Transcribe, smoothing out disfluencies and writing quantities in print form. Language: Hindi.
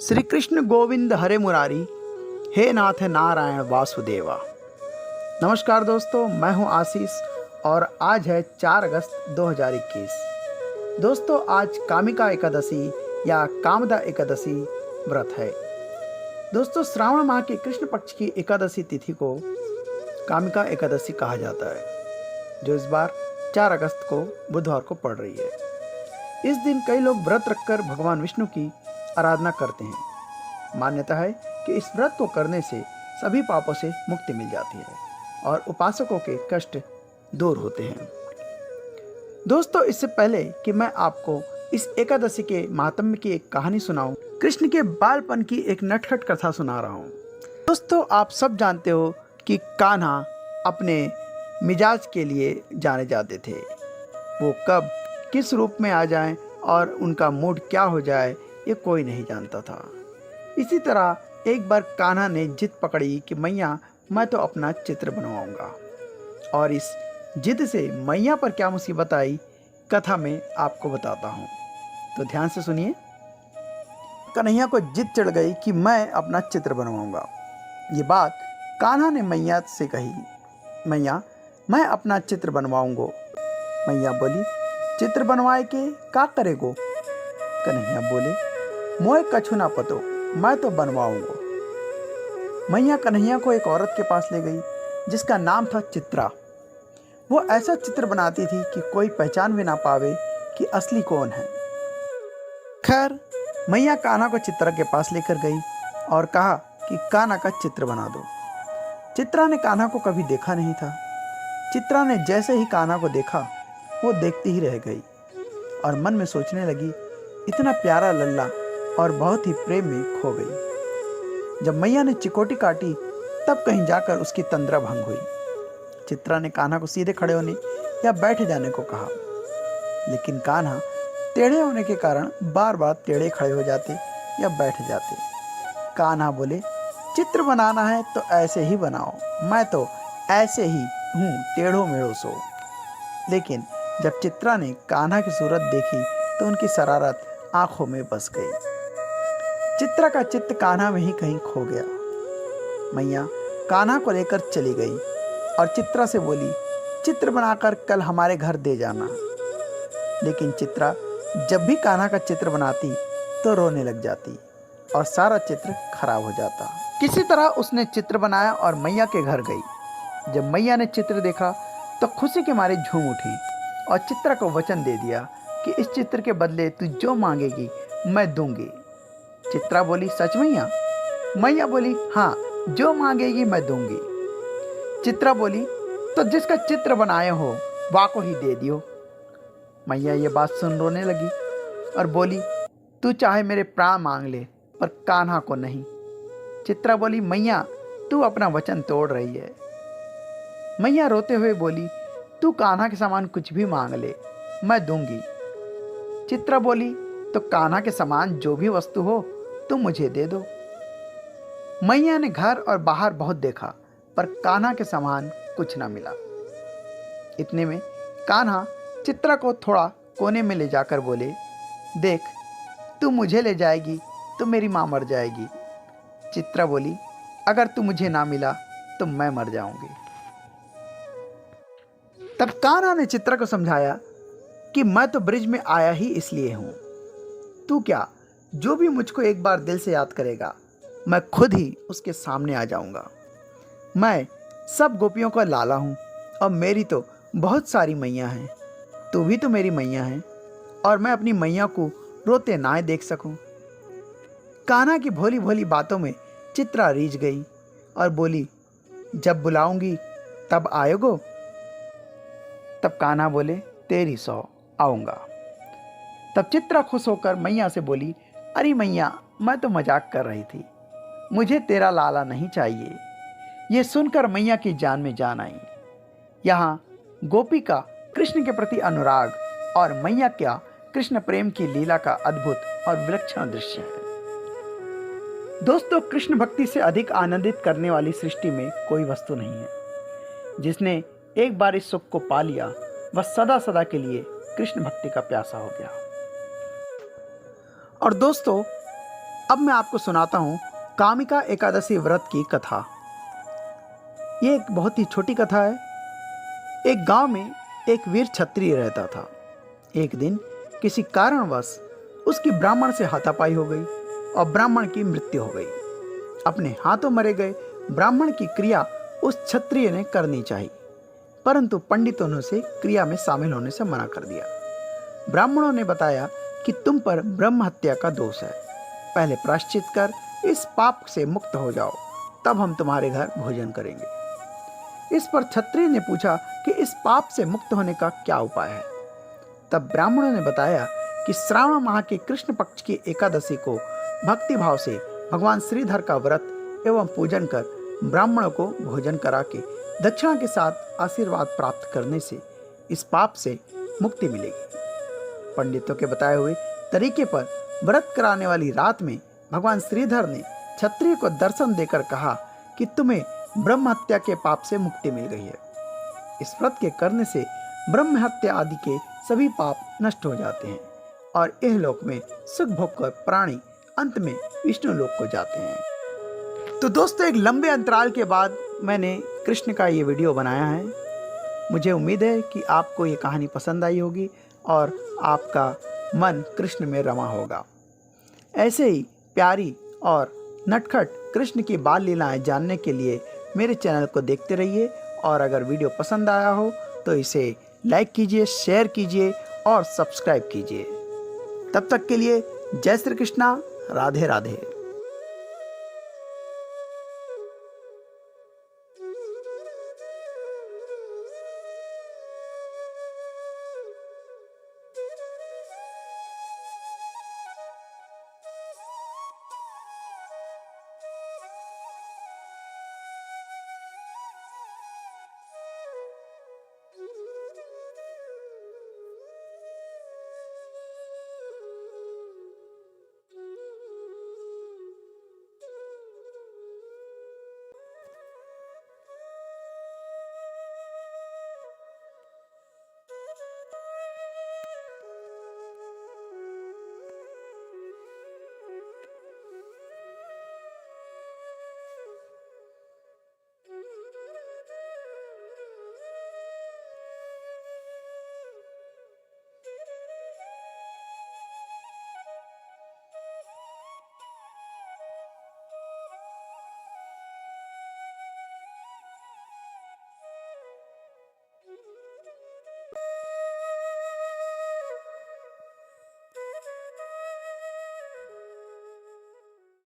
श्री कृष्ण गोविंद हरे मुरारी, हे नाथ नारायण वासुदेवा। नमस्कार दोस्तों, मैं हूं आशीष और आज है 4 अगस्त 2021। दोस्तों, आज कामिका एकादशी या कामदा एकादशी व्रत है। दोस्तों, श्रावण माह के कृष्ण पक्ष की एकादशी तिथि को कामिका एकादशी कहा जाता है, जो इस बार 4 अगस्त को बुधवार को पड़ रही है। इस दिन कई लोग व्रत रखकर भगवान विष्णु की आराधना करते हैं। मान्यता है कि इस व्रत को करने से सभी पापों से मुक्ति मिल जाती है और उपासकों के कष्ट दूर होते हैं। दोस्तों, इससे पहले कि मैं आपको इस एकादशी के महात्म्य की एक कहानी सुनाऊं, कृष्ण के बालपन की एक नटखट कथा सुना रहा हूं। दोस्तों, आप सब जानते हो कि कान्हा अपने मिजाज के लिए जाने जाते थे। वो कब किस रूप में आ जाएं और उनका मूड क्या हो जाए, ये कोई नहीं जानता था। इसी तरह एक बार कान्हा ने जिद पकड़ी कि मैया, मैं तो अपना चित्र बनवाऊंगा। और इस जिद से मैया पर क्या मुसीबत आई, कथा में आपको बताता हूँ, तो ध्यान से सुनिए। कन्हैया को जिद चढ़ गई कि मैं अपना चित्र बनवाऊंगा। ये बात कान्हा ने मैया से कही। मैया, मैं अपना चित्र बनवाऊंगो। मैया बोली, चित्र बनवाए के का करेगो? कन्हैया बोले, मोए कछु ना पतो, मैं तो बनवाऊंगा। मैया कन्हैया को एक औरत के पास ले गई जिसका नाम था चित्रा। वो ऐसा चित्र बनाती थी कि कोई पहचान भी ना पावे कि असली कौन है। खैर, मैया कान्हा को चित्रा के पास लेकर गई और कहा कि कान्हा का चित्र बना दो। चित्रा ने कान्हा को कभी देखा नहीं था। चित्रा ने जैसे ही कान्हा को देखा, वो देखती ही रह गई और मन में सोचने लगी, इतना प्यारा लल्ला, और बहुत ही प्रेम में खो गई। जब मैया ने चिकोटी काटी, तब कहीं जाकर उसकी तंद्रा भंग हुई। चित्रा ने कान्हा को सीधे खड़े होने या बैठ जाने को कहा, लेकिन कान्हा टेढ़े होने के कारण बार बार टेढ़े खड़े हो जाते या बैठ जाते। कान्हा बोले, चित्र बनाना है तो ऐसे ही बनाओ, मैं तो ऐसे ही हूँ, टेढ़ो मेढ़ो सो। लेकिन जब चित्रा ने कान्हा की सूरत देखी तो उनकी शरारत आंखों में बस गई। चित्रा का चित्त कान्हा में ही कहीं खो गया। मैया कान्हा को लेकर चली गई और चित्रा से बोली, चित्र बनाकर कल हमारे घर दे जाना। लेकिन चित्रा जब भी कान्हा का चित्र बनाती तो रोने लग जाती और सारा चित्र खराब हो जाता। किसी तरह उसने चित्र बनाया और मैया के घर गई। जब मैया ने चित्र देखा तो खुशी के मारे झूम उठी और चित्रा को वचन दे दिया कि इस चित्र के बदले तू जो मांगेगी मैं दूंगी। चित्रा बोली, सच मैया? मैया बोली, हाँ, जो मांगेगी मैं दूंगी। चित्रा बोली, तो जिसका चित्र बनाए हो वाको ही दे दियो। मैया ये बात सुन रोने लगी और बोली, तू चाहे मेरे प्राण मांग ले, पर कान्हा को नहीं। चित्रा बोली, मैया, तू अपना वचन तोड़ रही है। मैया रोते हुए बोली, तू कान्हा के समान कुछ भी मांग ले, मैं दूंगी। चित्रा बोली, तो कान्हा के समान जो भी वस्तु हो तुम मुझे दे दो। मैया ने घर और बाहर बहुत देखा, पर कान्हा के समान कुछ ना मिला। इतने में कान्हा चित्रा को थोड़ा कोने में ले जाकर बोले, देख, तू मुझे ले जाएगी तो मेरी माँ मर जाएगी। चित्रा बोली, अगर तू मुझे ना मिला तो मैं मर जाऊंगी। तब कान्हा ने चित्रा को समझाया कि मैं तो ब्रिज में आया ही इसलिए हूँ। तू क्या, जो भी मुझको एक बार दिल से याद करेगा, मैं खुद ही उसके सामने आ जाऊँगा। मैं सब गोपियों का लाला हूँ और मेरी तो बहुत सारी मैया हैं। तू भी तो मेरी मैया है और मैं अपनी मैया को रोते ना देख सकूं। कान्हा की भोली भोली बातों में चित्रा रीझ गई और बोली, जब बुलाऊंगी तब आएगो? तब कान्हा बोले, तेरी 100 आऊँगा। तब चित्रा खुश होकर मैया से बोली, अरे मैया, मैं तो मजाक कर रही थी, मुझे तेरा लाला नहीं चाहिए। ये सुनकर मैया की जान में जान आई। यहाँ गोपी का कृष्ण के प्रति अनुराग और मैया का कृष्ण प्रेम की लीला का अद्भुत और विलक्षण दृश्य है। दोस्तों, कृष्ण भक्ति से अधिक आनंदित करने वाली सृष्टि में कोई वस्तु नहीं है। जिसने एक बार इस सुख को पा लिया, वह सदा सदा के लिए कृष्ण भक्ति का प्यासा हो गया। और दोस्तों, अब मैं आपको सुनाता हूँ कामिका एकादशी व्रत की कथा। ये एक बहुत ही छोटी कथा है। एक गांव में एक वीर क्षत्रिय रहता था। एक दिन किसी कारणवश उसकी ब्राह्मण से हाथापाई हो गई और ब्राह्मण की मृत्यु हो गई। अपने हाथों मरे गए ब्राह्मण की क्रिया उस क्षत्रिय ने करनी चाहिए, परंतु पंडितों ने उसे क्रिया में शामिल होने से मना कर दिया। ब्राह्मणों ने बताया कि तुम पर ब्रह्म हत्या का दोष है, पहले प्रायश्चित कर इस पाप से मुक्त हो जाओ, तब हम तुम्हारे घर भोजन करेंगे। इस पर क्षत्रिय ने पूछा कि इस पाप से मुक्त होने का क्या उपाय है। तब ब्राह्मणों ने बताया कि श्रावण माह के कृष्ण पक्ष की एकादशी को भक्ति भाव से भगवान श्रीधर का व्रत एवं पूजन कर ब्राह्मणों को भोजन करा के दक्षिणा के साथ आशीर्वाद प्राप्त करने से इस पाप से मुक्ति मिलेगी। पंडितों के बताए हुए तरीके पर व्रत कराने वाली रात में भगवान श्रीधर ने क्षत्रिय को दर्शन देकर कहा कि तुम्हें ब्रह्म हत्या के पाप से मुक्ति मिल गई है। इस व्रत के करने से ब्रह्म हत्या आदि के सभी पाप नष्ट हो जाते हैं और इह लोक में सुख भोग कर प्राणी अंत में विष्णु लोक को जाते हैं। तो दोस्तों, एक लंबे अंतराल के बाद मैंने कृष्ण का ये वीडियो बनाया है। मुझे उम्मीद है कि आपको ये कहानी पसंद आई होगी और आपका मन कृष्ण में रमा होगा। ऐसे ही प्यारी और नटखट कृष्ण की बाल लीलाएं जानने के लिए मेरे चैनल को देखते रहिए और अगर वीडियो पसंद आया हो तो इसे लाइक कीजिए, शेयर कीजिए और सब्सक्राइब कीजिए। तब तक के लिए जय श्री कृष्णा, राधे राधे।